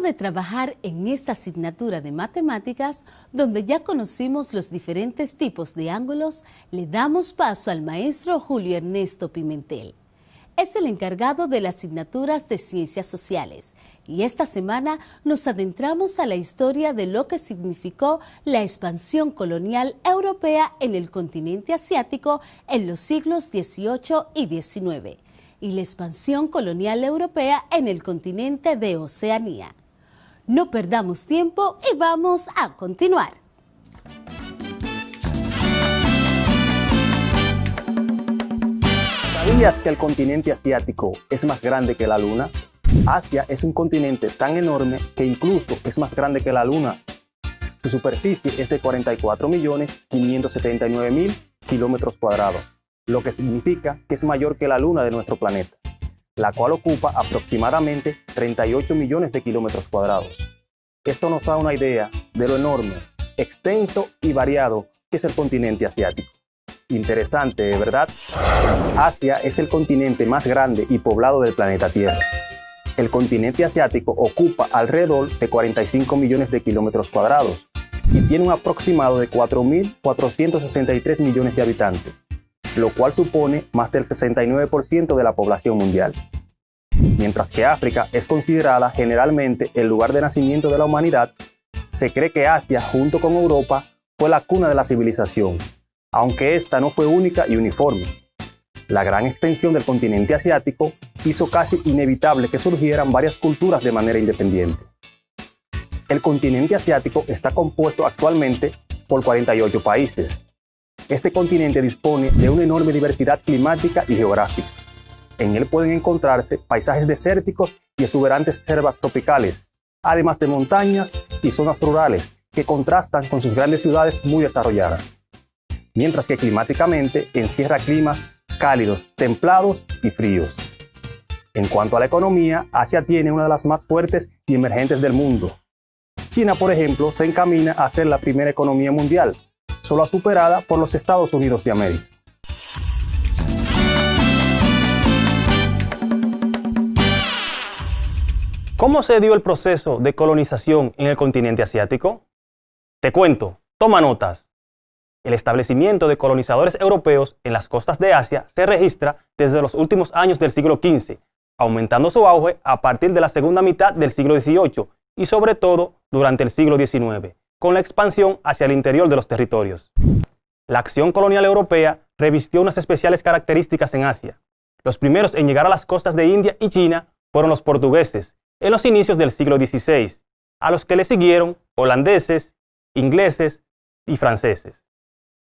de trabajar en esta asignatura de matemáticas, donde ya conocimos los diferentes tipos de ángulos, le damos paso al maestro Julio Ernesto Pimentel. Es el encargado de las asignaturas de Ciencias Sociales y esta semana nos adentramos a la historia de lo que significó la expansión colonial europea en el continente asiático en los siglos XVIII y XIX y la expansión colonial europea en el continente de Oceanía. No perdamos tiempo y vamos a continuar. ¿Sabías que el continente asiático es más grande que la Luna? Asia es un continente tan enorme que incluso es más grande que la Luna. Su superficie es de 44.579.000 kilómetros cuadrados, lo que significa que es mayor que la Luna de nuestro planeta, la cual ocupa aproximadamente 38 millones de kilómetros cuadrados. Esto nos da una idea de lo enorme, extenso y variado que es el continente asiático. Interesante, ¿verdad? Asia es el continente más grande y poblado del planeta Tierra. El continente asiático ocupa alrededor de 45 millones de kilómetros cuadrados y tiene un aproximado de 4.463 millones de habitantes, lo cual supone más del 69% de la población mundial. Mientras que África es considerada generalmente el lugar de nacimiento de la humanidad, se cree que Asia, junto con Europa, fue la cuna de la civilización, aunque esta no fue única y uniforme. La gran extensión del continente asiático hizo casi inevitable que surgieran varias culturas de manera independiente. El continente asiático está compuesto actualmente por 48 países. Este continente dispone de una enorme diversidad climática y geográfica. En él pueden encontrarse paisajes desérticos y exuberantes selvas tropicales, además de montañas y zonas rurales que contrastan con sus grandes ciudades muy desarrolladas. Mientras que climáticamente encierra climas cálidos, templados y fríos. En cuanto a la economía, Asia tiene una de las más fuertes y emergentes del mundo. China, por ejemplo, se encamina a ser la primera economía mundial, solo superada por los Estados Unidos de América. ¿Cómo se dio el proceso de colonización en el continente asiático? Te cuento, toma notas. El establecimiento de colonizadores europeos en las costas de Asia se registra desde los últimos años del siglo XV, aumentando su auge a partir de la segunda mitad del siglo XVIII y sobre todo durante el siglo XIX, con la expansión hacia el interior de los territorios. La acción colonial europea revistió unas especiales características en Asia. Los primeros en llegar a las costas de India y China fueron los portugueses, en los inicios del siglo XVI, a los que le siguieron holandeses, ingleses y franceses.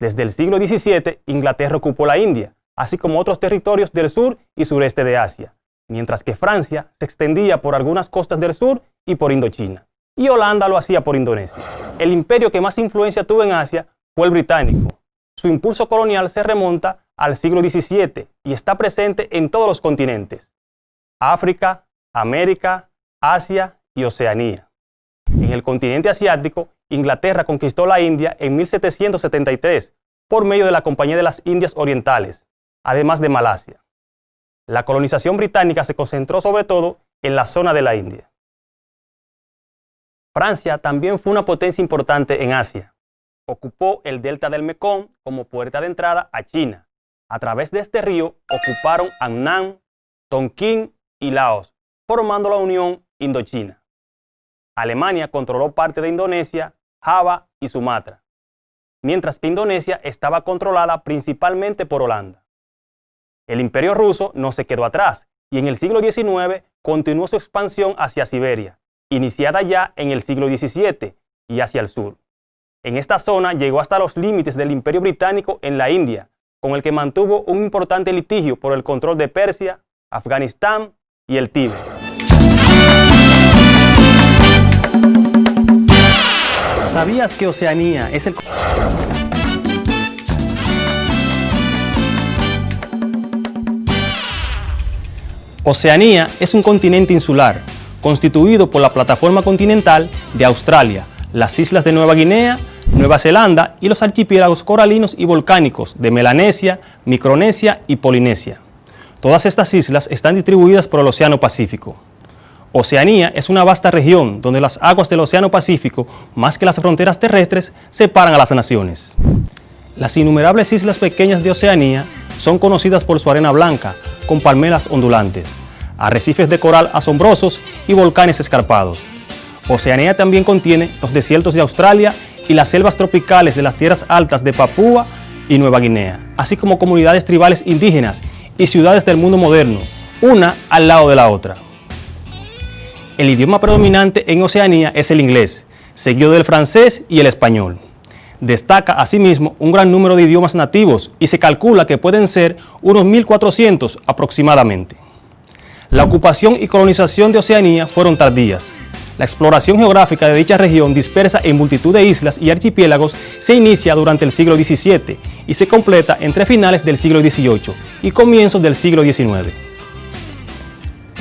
Desde el siglo XVII, Inglaterra ocupó la India, así como otros territorios del sur y sureste de Asia, mientras que Francia se extendía por algunas costas del sur y por Indochina, y Holanda lo hacía por Indonesia. El imperio que más influencia tuvo en Asia fue el británico. Su impulso colonial se remonta al siglo XVII y está presente en todos los continentes: África, América, Asia y Oceanía. En el continente asiático, Inglaterra conquistó la India en 1773 por medio de la Compañía de las Indias Orientales, además de Malasia. La colonización británica se concentró sobre todo en la zona de la India. Francia también fue una potencia importante en Asia. Ocupó el delta del Mekong como puerta de entrada a China. A través de este río ocuparon Annam, Tonkin y Laos, formando la Unión Indochina. Alemania controló parte de Indonesia, Java y Sumatra, mientras que Indonesia estaba controlada principalmente por Holanda. El Imperio ruso no se quedó atrás y en el siglo XIX continuó su expansión hacia Siberia, iniciada ya en el siglo XVII y hacia el sur. En esta zona llegó hasta los límites del Imperio británico en la India, con el que mantuvo un importante litigio por el control de Persia, Afganistán y el Tíbet. ¿Sabías que Oceanía es el... Oceanía es un continente insular, constituido por la plataforma continental de Australia, las islas de Nueva Guinea, Nueva Zelanda y los archipiélagos coralinos y volcánicos de Melanesia, Micronesia y Polinesia. Todas estas islas están distribuidas por el Océano Pacífico. Oceanía es una vasta región donde las aguas del Océano Pacífico, más que las fronteras terrestres, separan a las naciones. Las innumerables islas pequeñas de Oceanía son conocidas por su arena blanca, con palmeras ondulantes, arrecifes de coral asombrosos y volcanes escarpados. Oceanía también contiene los desiertos de Australia y las selvas tropicales de las tierras altas de Papúa y Nueva Guinea, así como comunidades tribales indígenas y ciudades del mundo moderno, una al lado de la otra. El idioma predominante en Oceanía es el inglés, seguido del francés y el español. Destaca asimismo un gran número de idiomas nativos y se calcula que pueden ser unos 1.400 aproximadamente. La ocupación y colonización de Oceanía fueron tardías. La exploración geográfica de dicha región, dispersa en multitud de islas y archipiélagos, se inicia durante el siglo XVII y se completa entre finales del siglo XVIII y comienzos del siglo XIX.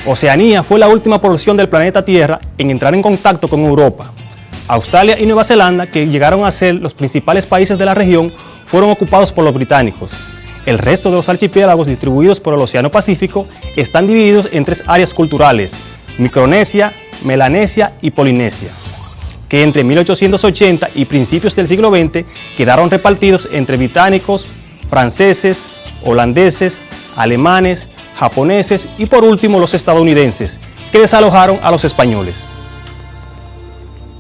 Oceanía fue la última porción del planeta Tierra en entrar en contacto con Europa. Australia y Nueva Zelanda, que llegaron a ser los principales países de la región, fueron ocupados por los británicos. El resto de los archipiélagos distribuidos por el Océano Pacífico están divididos en tres áreas culturales: Micronesia, Melanesia y Polinesia, que entre 1880 y principios del siglo XX quedaron repartidos entre británicos, franceses, holandeses, alemanes, japoneses y por último los estadounidenses, que desalojaron a los españoles.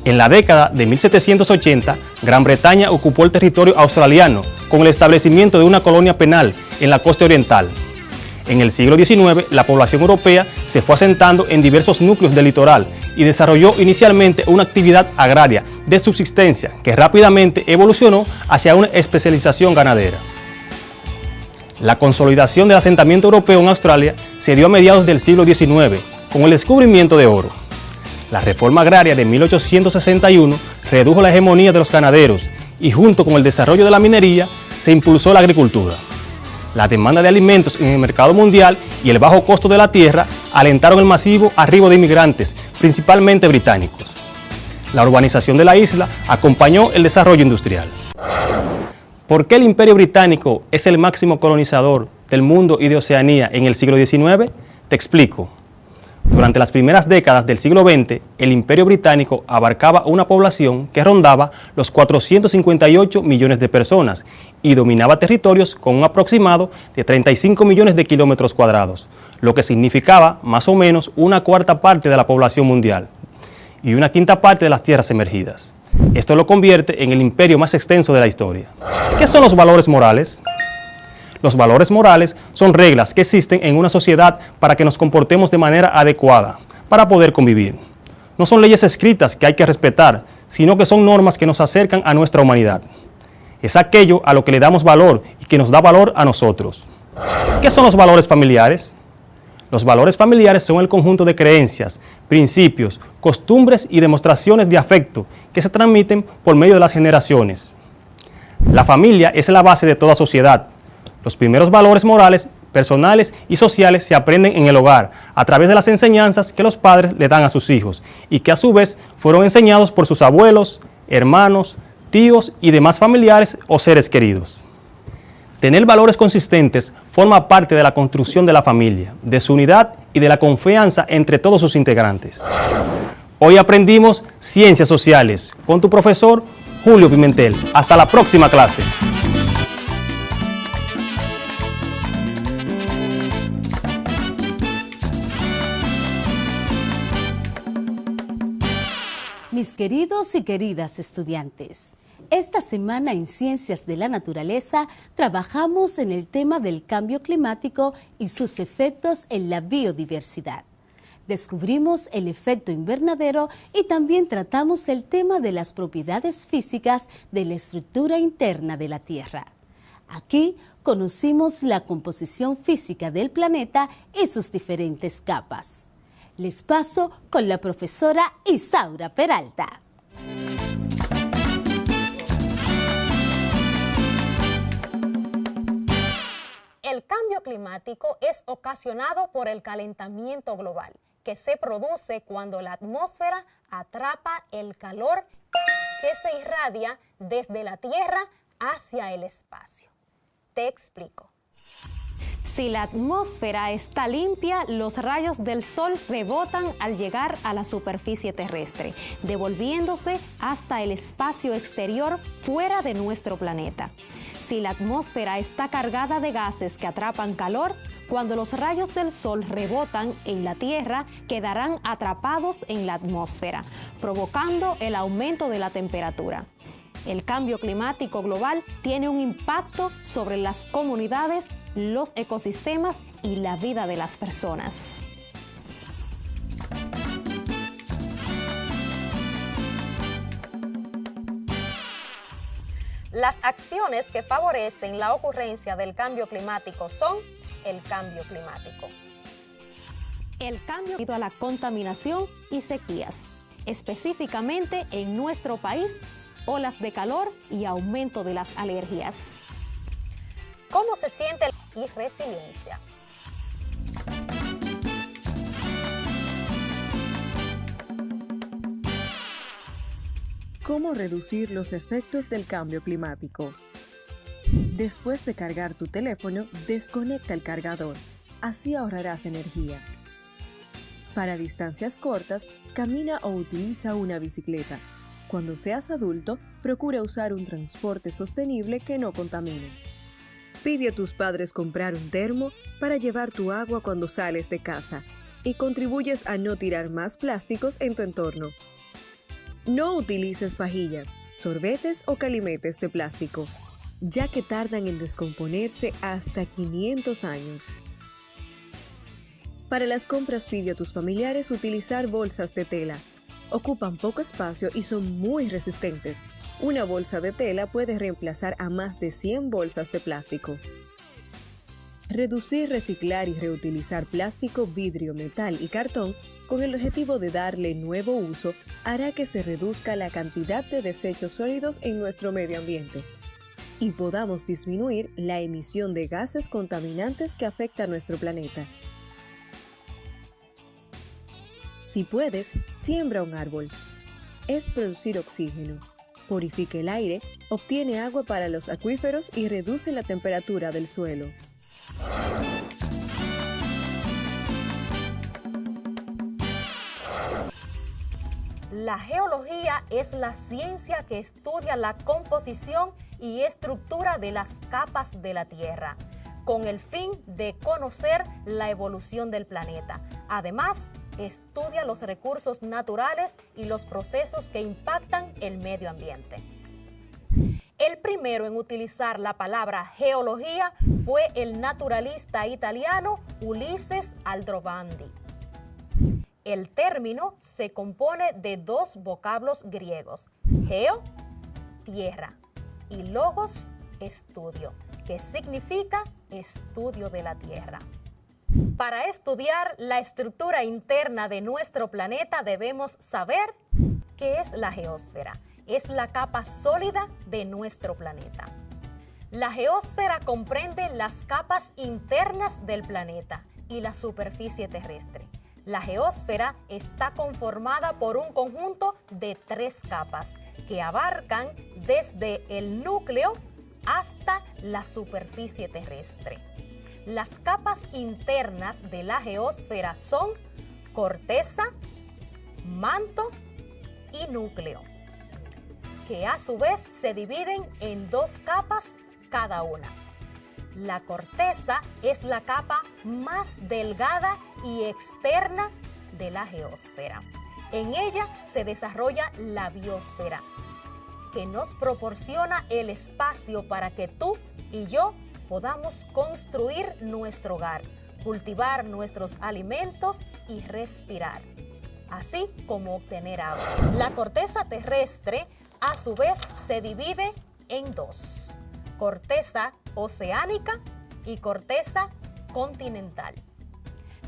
En la década de 1780, Gran Bretaña ocupó el territorio australiano con el establecimiento de una colonia penal en la costa oriental. En el siglo XIX, la población europea se fue asentando en diversos núcleos del litoral y desarrolló inicialmente una actividad agraria de subsistencia que rápidamente evolucionó hacia una especialización ganadera. La consolidación del asentamiento europeo en Australia se dio a mediados del siglo XIX con el descubrimiento de oro. La reforma agraria de 1861 redujo la hegemonía de los ganaderos y junto con el desarrollo de la minería se impulsó la agricultura. La demanda de alimentos en el mercado mundial y el bajo costo de la tierra alentaron el masivo arribo de inmigrantes, principalmente británicos. La urbanización de la isla acompañó el desarrollo industrial. ¿Por qué el Imperio Británico es el máximo colonizador del mundo y de Oceanía en el siglo XIX? Te explico. Durante las primeras décadas del siglo XX, el Imperio Británico abarcaba una población que rondaba los 458 millones de personas y dominaba territorios con un aproximado de 35 millones de kilómetros cuadrados, lo que significaba más o menos una cuarta parte de la población mundial y una quinta parte de las tierras emergidas. Esto lo convierte en el imperio más extenso de la historia. ¿Qué son los valores morales? Los valores morales son reglas que existen en una sociedad para que nos comportemos de manera adecuada, para poder convivir. No son leyes escritas que hay que respetar, sino que son normas que nos acercan a nuestra humanidad. Es aquello a lo que le damos valor y que nos da valor a nosotros. ¿Qué son los valores familiares? Los valores familiares son el conjunto de creencias, principios, costumbres y demostraciones de afecto que se transmiten por medio de las generaciones. La familia es la base de toda sociedad. Los primeros valores morales, personales y sociales se aprenden en el hogar a través de las enseñanzas que los padres le dan a sus hijos y que a su vez fueron enseñados por sus abuelos, hermanos, tíos y demás familiares o seres queridos. Tener valores consistentes forma parte de la construcción de la familia, de su unidad y de la confianza entre todos sus integrantes. Hoy aprendimos Ciencias Sociales con tu profesor Julio Pimentel. Hasta la próxima clase. Mis queridos y queridas estudiantes, esta semana en Ciencias de la Naturaleza trabajamos en el tema del cambio climático y sus efectos en la biodiversidad. Descubrimos el efecto invernadero y también tratamos el tema de las propiedades físicas de la estructura interna de la Tierra. Aquí conocimos la composición física del planeta y sus diferentes capas. Les paso con la profesora Isaura Peralta. El cambio climático es ocasionado por el calentamiento global, que se produce cuando la atmósfera atrapa el calor que se irradia desde la Tierra hacia el espacio. Te explico. Si la atmósfera está limpia, los rayos del sol rebotan al llegar a la superficie terrestre, devolviéndose hasta el espacio exterior fuera de nuestro planeta. Si la atmósfera está cargada de gases que atrapan calor, cuando los rayos del sol rebotan en la Tierra, quedarán atrapados en la atmósfera, provocando el aumento de la temperatura. El cambio climático global tiene un impacto sobre las comunidades, los ecosistemas y la vida de las personas. Las acciones que favorecen la ocurrencia del cambio climático son el cambio climático. El cambio debido a la contaminación y sequías, específicamente en nuestro país, olas de calor y aumento de las alergias. ¿Cómo se siente y resiliencia? ¿Cómo reducir los efectos del cambio climático? Después de cargar tu teléfono, desconecta el cargador. Así ahorrarás energía. Para distancias cortas, camina o utiliza una bicicleta. Cuando seas adulto, procura usar un transporte sostenible que no contamine. Pide a tus padres comprar un termo para llevar tu agua cuando sales de casa y contribuyes a no tirar más plásticos en tu entorno. No utilices pajillas, sorbetes o calimetes de plástico, ya que tardan en descomponerse hasta 500 años. Para las compras pide a tus familiares utilizar bolsas de tela. Ocupan poco espacio y son muy resistentes. Una bolsa de tela puede reemplazar a más de 100 bolsas de plástico. Reducir, reciclar y reutilizar plástico, vidrio, metal y cartón con el objetivo de darle nuevo uso hará que se reduzca la cantidad de desechos sólidos en nuestro medio ambiente y podamos disminuir la emisión de gases contaminantes que afectan a nuestro planeta. Si puedes, siembra un árbol. Es producir oxígeno, purifica el aire, obtiene agua para los acuíferos y reduce la temperatura del suelo. La geología es la ciencia que estudia la composición y estructura de las capas de la Tierra, con el fin de conocer la evolución del planeta. Además, estudia los recursos naturales y los procesos que impactan el medio ambiente. El primero en utilizar la palabra geología fue el naturalista italiano Ulises Aldrovandi. El término se compone de dos vocablos griegos, geo, tierra, y logos, estudio, que significa estudio de la Tierra. Para estudiar la estructura interna de nuestro planeta debemos saber qué es la geósfera. Es la capa sólida de nuestro planeta. La geósfera comprende las capas internas del planeta y la superficie terrestre. La geósfera está conformada por un conjunto de 3 capas que abarcan desde el núcleo hasta la superficie terrestre. Las capas internas de la geósfera son corteza, manto y núcleo, que a su vez se dividen en 2 capas cada una. La corteza es la capa más delgada y externa de la geósfera. En ella se desarrolla la biosfera, que nos proporciona el espacio para que tú y yo podamos construir nuestro hogar, cultivar nuestros alimentos y respirar, así como obtener agua. La corteza terrestre, a su vez, se divide en 2, corteza oceánica y corteza continental.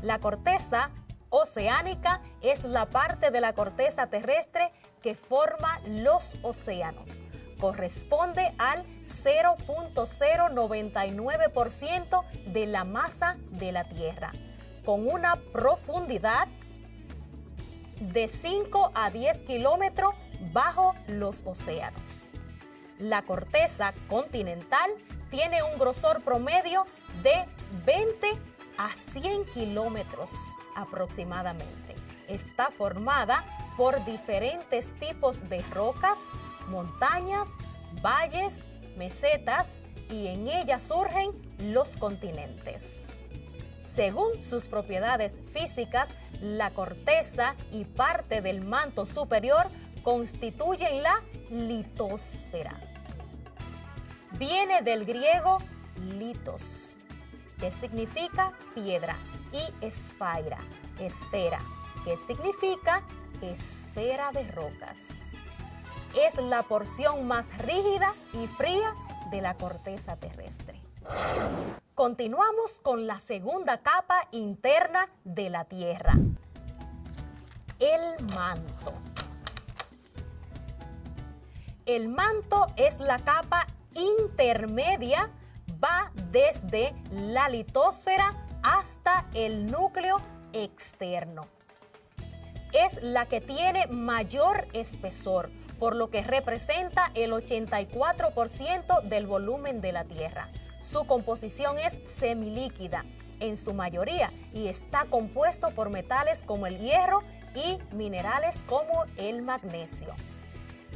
La corteza oceánica es la parte de la corteza terrestre que forma los océanos. Corresponde al 0.099% de la masa de la Tierra, con una profundidad de 5 a 10 kilómetros bajo los océanos. La corteza continental tiene un grosor promedio de 20 a 100 kilómetros aproximadamente. Está formada por diferentes tipos de rocas, montañas, valles, mesetas, y en ella surgen los continentes. Según sus propiedades físicas, la corteza y parte del manto superior constituyen la litosfera. Viene del griego litos, que significa piedra, y esfera, que significa esfera de rocas. Es la porción más rígida y fría de la corteza terrestre. Continuamos con la segunda capa interna de la Tierra, el manto. El manto es la capa intermedia, va desde la litosfera hasta el núcleo externo. Es la que tiene mayor espesor, por lo que representa el 84% del volumen de la Tierra. Su composición es semilíquida en su mayoría y está compuesto por metales como el hierro y minerales como el magnesio.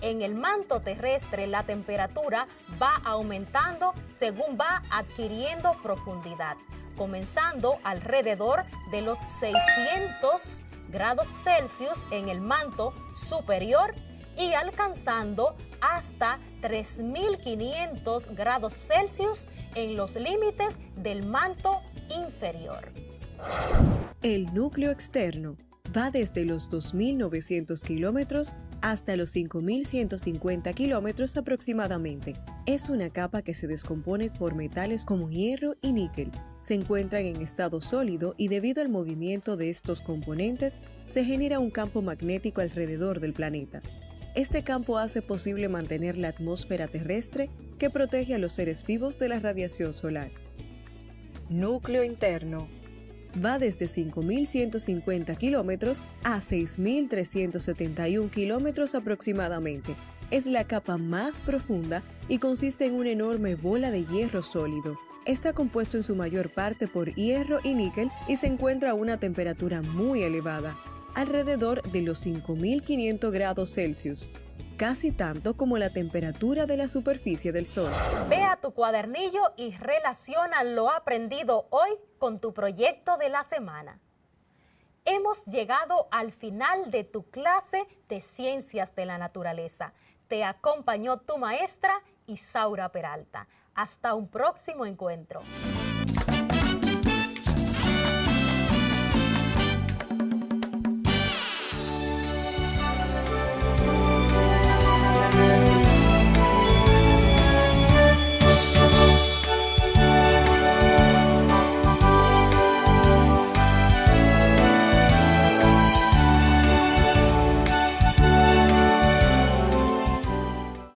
En el manto terrestre la temperatura va aumentando según va adquiriendo profundidad, comenzando alrededor de los 600 grados Celsius en el manto superior y alcanzando hasta 3.500 grados Celsius en los límites del manto inferior. El núcleo externo va desde los 2.900 kilómetros hasta los 5.150 kilómetros aproximadamente. Es una capa que se descompone por metales como hierro y níquel. Se encuentran en estado sólido y debido al movimiento de estos componentes se genera un campo magnético alrededor del planeta. Este campo hace posible mantener la atmósfera terrestre que protege a los seres vivos de la radiación solar. Núcleo interno. Va desde 5.150 kilómetros a 6.371 kilómetros aproximadamente. Es la capa más profunda y consiste en una enorme bola de hierro sólido. Está compuesto en su mayor parte por hierro y níquel y se encuentra a una temperatura muy elevada, alrededor de los 5.500 grados Celsius, casi tanto como la temperatura de la superficie del Sol. Ve a tu cuadernillo y relaciona lo aprendido hoy con tu proyecto de la semana. Hemos llegado al final de tu clase de Ciencias de la Naturaleza. Te acompañó tu maestra Isaura Peralta. Hasta un próximo encuentro.